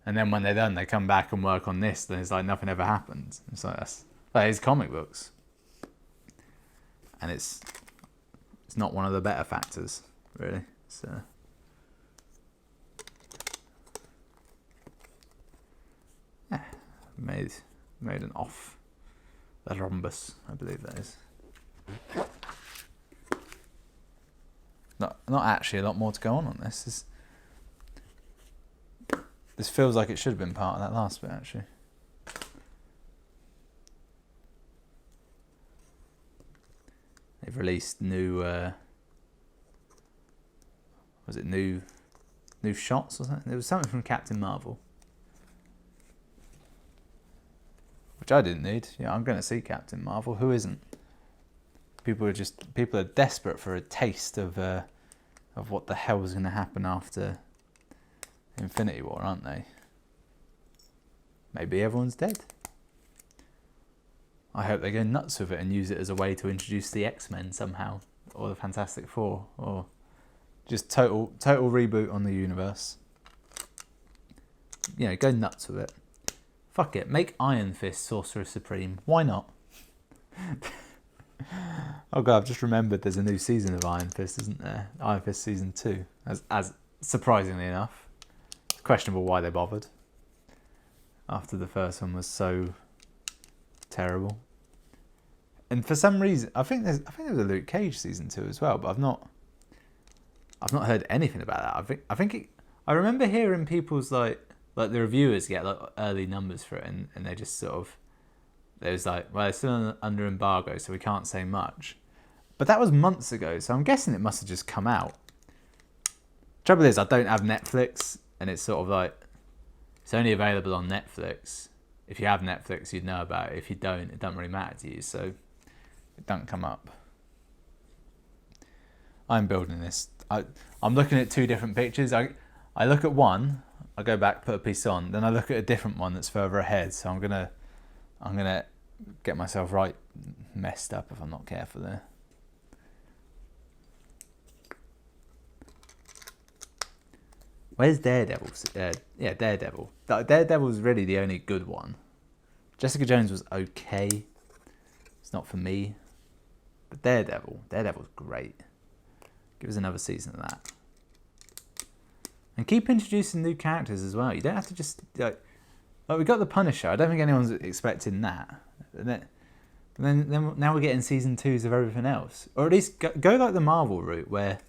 and then when they're done, they come back and work on this, then it's like nothing ever happens. It's like that is comic books, and it's not one of the better factors, really. So yeah, made an off the rhombus, I believe that is. Not actually a lot more to go on this. This feels like it should have been part of that last bit, actually. They've released new, was it new shots or something? There was something from Captain Marvel, which I didn't need. Yeah, I'm going to see Captain Marvel. Who isn't? People are desperate for a taste of what the hell is going to happen after Infinity War, aren't they? Maybe everyone's dead. I hope they go nuts with it and use it as a way to introduce the X-Men somehow, or the Fantastic Four, or just total reboot on the universe. You know, go nuts with it. Fuck it, make Iron Fist Sorcerer Supreme. Why not? Oh god, I've just remembered there's a new season of Iron Fist, isn't there? Iron Fist season 2. As surprisingly enough, it's questionable why they bothered after the first one was so terrible. And for some reason, I think there's a Luke Cage season 2 as well, but I've not heard anything about that. I remember hearing people's like the reviewers get like early numbers for it, and they just sort of, it was like, well, it's still under embargo, so we can't say much. But that was months ago, so I'm guessing it must have just come out. Trouble is, I don't have Netflix, and it's sort of like, it's only available on Netflix. If you have Netflix, you'd know about it. If you don't, it doesn't really matter to you, so it doesn't come up. I'm building this. I'm looking at two different pictures. I look at one, I go back, put a piece on, then I look at a different one that's further ahead. So I'm gonna get myself right messed up if I'm not careful there. Where's Daredevil? Yeah, Daredevil. Daredevil's really the only good one. Jessica Jones was okay. It's not for me. But Daredevil's great. Give us another season of that. And keep introducing new characters as well. You don't have to just like we got the Punisher. I don't think anyone's expecting that. And then now we're getting season 2s of everything else, or at least go like the Marvel route, where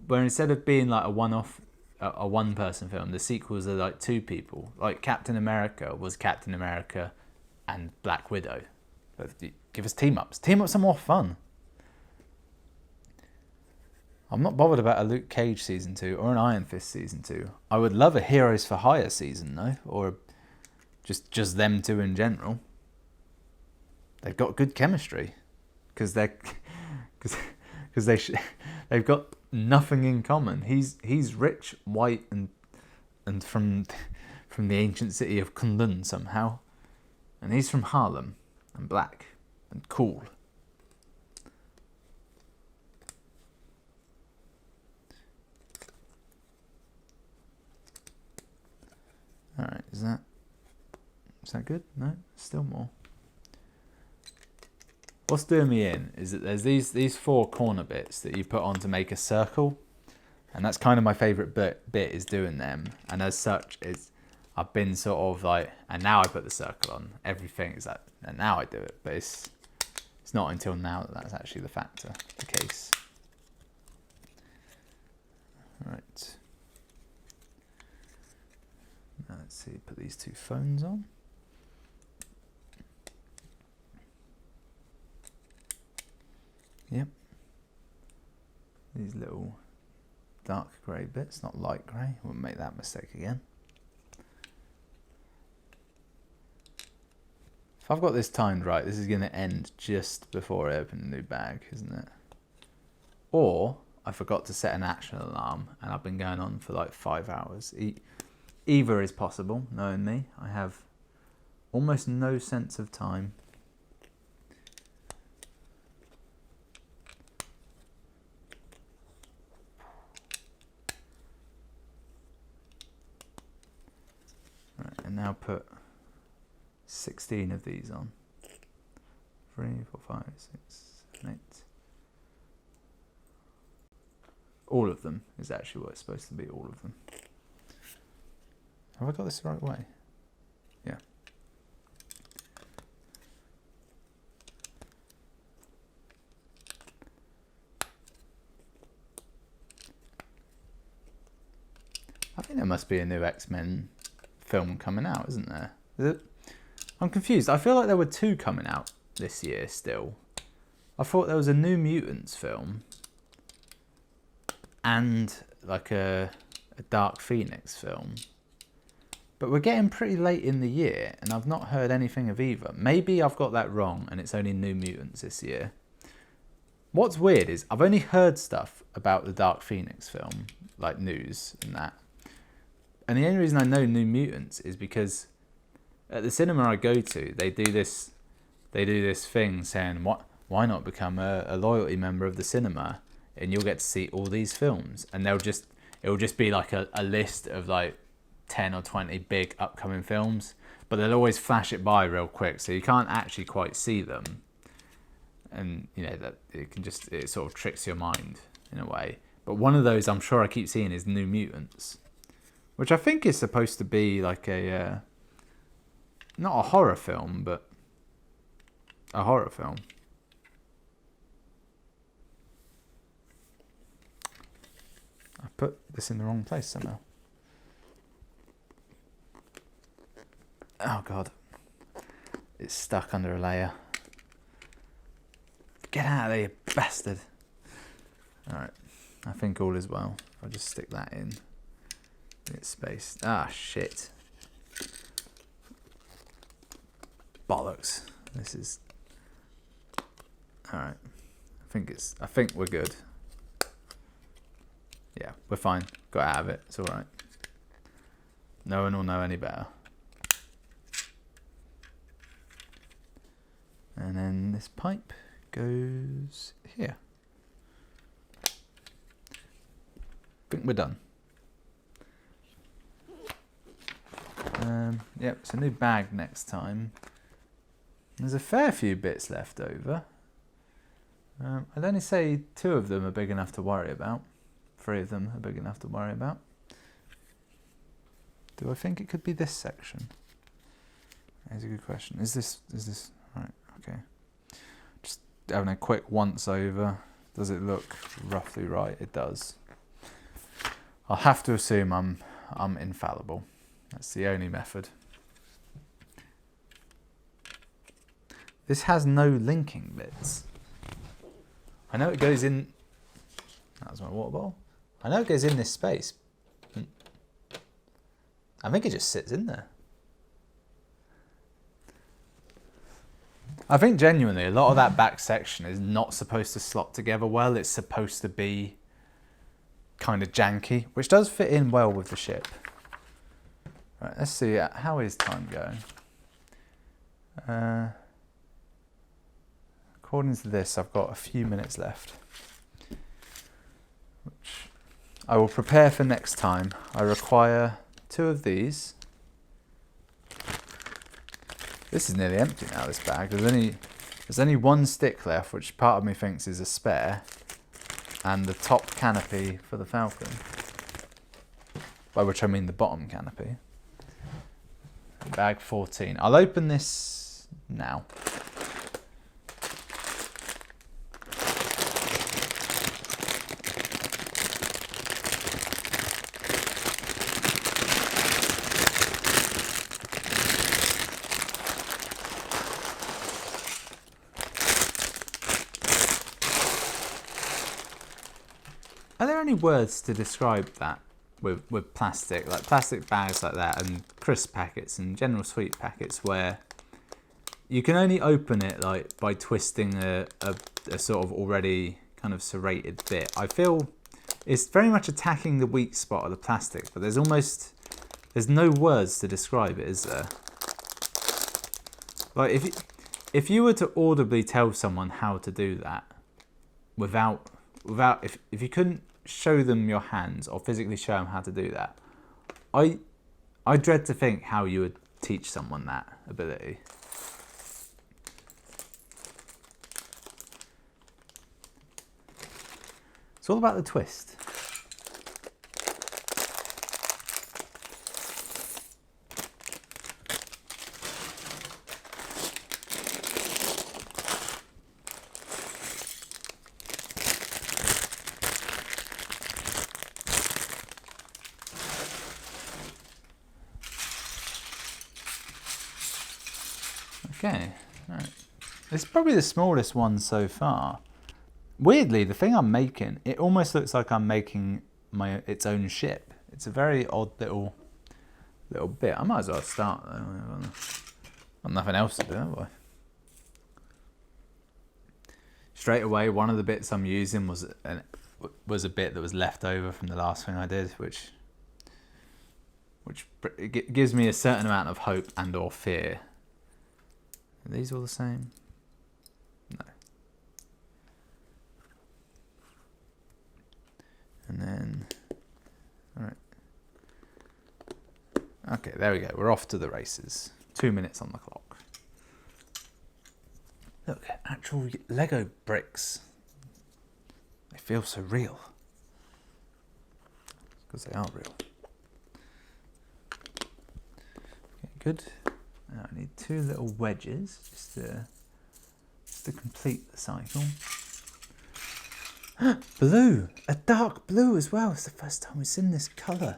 instead of being like a one-off, a one-person film, the sequels are like two people. Like Captain America was Captain America and Black Widow. But give us team-ups. Team-ups are more fun. I'm not bothered about a Luke Cage season 2 or an Iron Fist season 2. I would love a Heroes for Hire season though, or just them two in general. They've got good chemistry because they've got nothing in common. He's rich, white, and from the ancient city of Kunlun somehow, and he's from Harlem and black and cool. All right, is that good? No, still more. What's doing me in is that there's these four corner bits that you put on to make a circle, and that's kind of my favourite bit is doing them. And as such, I've been sort of like, and now I put the circle on. Everything is that, and now I do it. But it's not until now that that's actually the case. All right. Now let's see. Put these two phones on. Yep. These little dark grey bits, not light grey. Wouldn't make that mistake again. If I've got this timed right, this is going to end just before I open the new bag, isn't it? Or I forgot to set an action alarm and I've been going on for like 5 hours. Either is possible, knowing me. I have almost no sense of time. And now put 16 of these on. 3, 4, 5, 6, 7, 8. All of them is actually what it's supposed to be, all of them. Have I got this the right way? Yeah. think there must be a new X-Men film coming out, isn't there? Is it? I'm confused. I feel like there were 2 coming out this year still. I thought there was a New Mutants film and like a Dark Phoenix film. But we're getting pretty late in the year and I've not heard anything of either. Maybe I've got that wrong and it's only New Mutants this year. What's weird is I've only heard stuff about the Dark Phoenix film, like news and that. And the only reason I know New Mutants is because at the cinema I go to, they do this thing saying, why not become a loyalty member of the cinema and you'll get to see all these films. And it'll just be like a list of like 10 or 20 big upcoming films, but they'll always flash it by real quick, so you can't actually quite see them. And you know that it sort of tricks your mind in a way. But one of those I'm sure I keep seeing is New Mutants, which I think is supposed to be like a not a horror film, but a horror film. I put this in the wrong place somehow. Oh god, it's stuck under a layer. Get out of there, you bastard. Alright, I think all is well. I'll just stick that in. It's spaced. Ah, shit. Bollocks. This is... Alright. I think we're good. Yeah, we're fine. Got out of it. It's alright. No one will know any better. And then this pipe goes here. I think we're done. Yep, it's a new bag next time. There's a fair few bits left over. I'd only say 2 of them are big enough to worry about. 3 of them are big enough to worry about. Do I think it could be this section? That's a good question. Is this right? Okay. Just having a quick once over. Does it look roughly right? It does. I'll have to assume I'm infallible. That's the only method. This has no linking bits. I know it goes in... That was my water bottle. I know it goes in this space. I think it just sits in there. I think genuinely a lot of that back section is not supposed to slot together well. It's supposed to be kind of janky, which does fit in well with the ship. Right, let's see, how is time going? According to this, I've got a few minutes left, which I will prepare for next time. I require 2 of these. This is nearly empty now, this bag. There's only 1 stick left, which part of me thinks is a spare, and the top canopy for the Falcon, by which I mean the bottom canopy. Bag 14. I'll open this now. Are there any words to describe that with plastic, like plastic bags like that and crisp packets and general sweet packets where you can only open it like by twisting a sort of already kind of serrated bit? I feel it's very much attacking the weak spot of the plastic, but there's no words to describe it, is there? Like if you were to audibly tell someone how to do that without if you couldn't show them your hands or physically show them how to do that, I dread to think how you would teach someone that ability. It's all about the twist. Okay, right. It's probably the smallest one so far. Weirdly, the thing I'm making, it almost looks like I'm making its own ship. It's a very odd little bit. I might as well start though. Got nothing else to do, have I? Straight away, one of the bits I'm using was a bit that was left over from the last thing I did, which it gives me a certain amount of hope and or fear. Are these all the same? No. And then, all right. Okay, there we go. We're off to the races. 2 minutes on the clock. Look, actual Lego bricks. They feel so real. Because they are real. Okay, good. Now I need 2 little wedges just to complete the cycle. Blue! A dark blue as well. It's the first time we've seen this colour.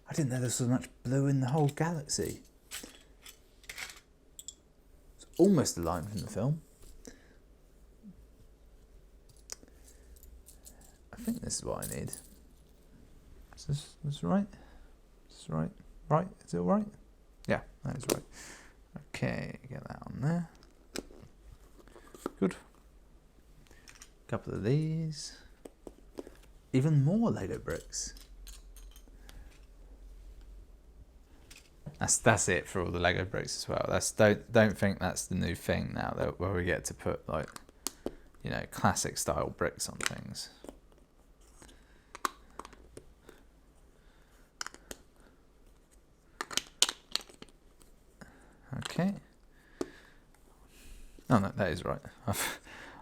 I didn't know there was so much blue in the whole galaxy. It's almost a line from the film. I think this is what I need. Is this right? Is this right? Right? Is it all right? Yeah, that is right. Okay, get that on there. Good. Couple of these. Even more Lego bricks. That's it for all the Lego bricks as well. Don't think that's the new thing now where we get to put like, you know, classic style bricks on things. Okay. Oh no, that is right.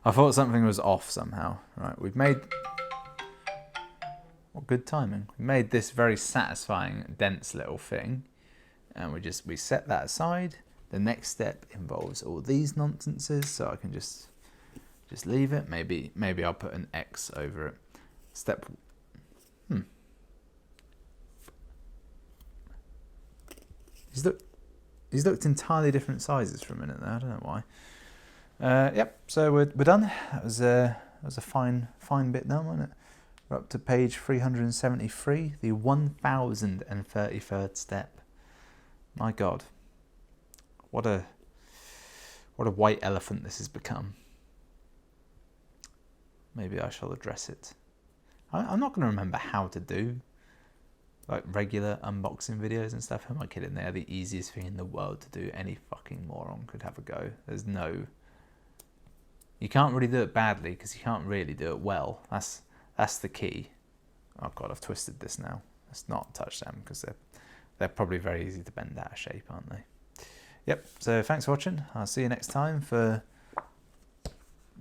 I thought something was off somehow. Right, we've made... Well, good timing. We made this very satisfying, dense little thing. And we set that aside. The next step involves all these nonsenses, so I can just leave it. Maybe I'll put an X over it. Step... These looked entirely different sizes for a minute there. I don't know why. Yep, so we're done. That was a fine bit done, wasn't it? We're up to page 373, the 1033rd step. My God, what a white elephant this has become. Maybe I shall address it. I'm not going to remember how to do like regular unboxing videos and stuff. Who am I kidding? They are the easiest thing in the world to do. Any fucking moron could have a go. There's no... You can't really do it badly because you can't really do it well. That's the key. Oh God, I've twisted this now. Let's not touch them because they're probably very easy to bend out of shape, aren't they? Yep, so thanks for watching. I'll see you next time for,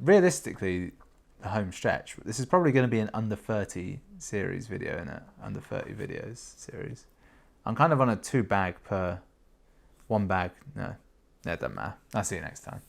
realistically, the home stretch. This is probably going to be an under 30 series video, isn't it? Under 30 videos series. I'm kind of on a 2 bag per 1 bag. No, it doesn't matter. I'll see you next time.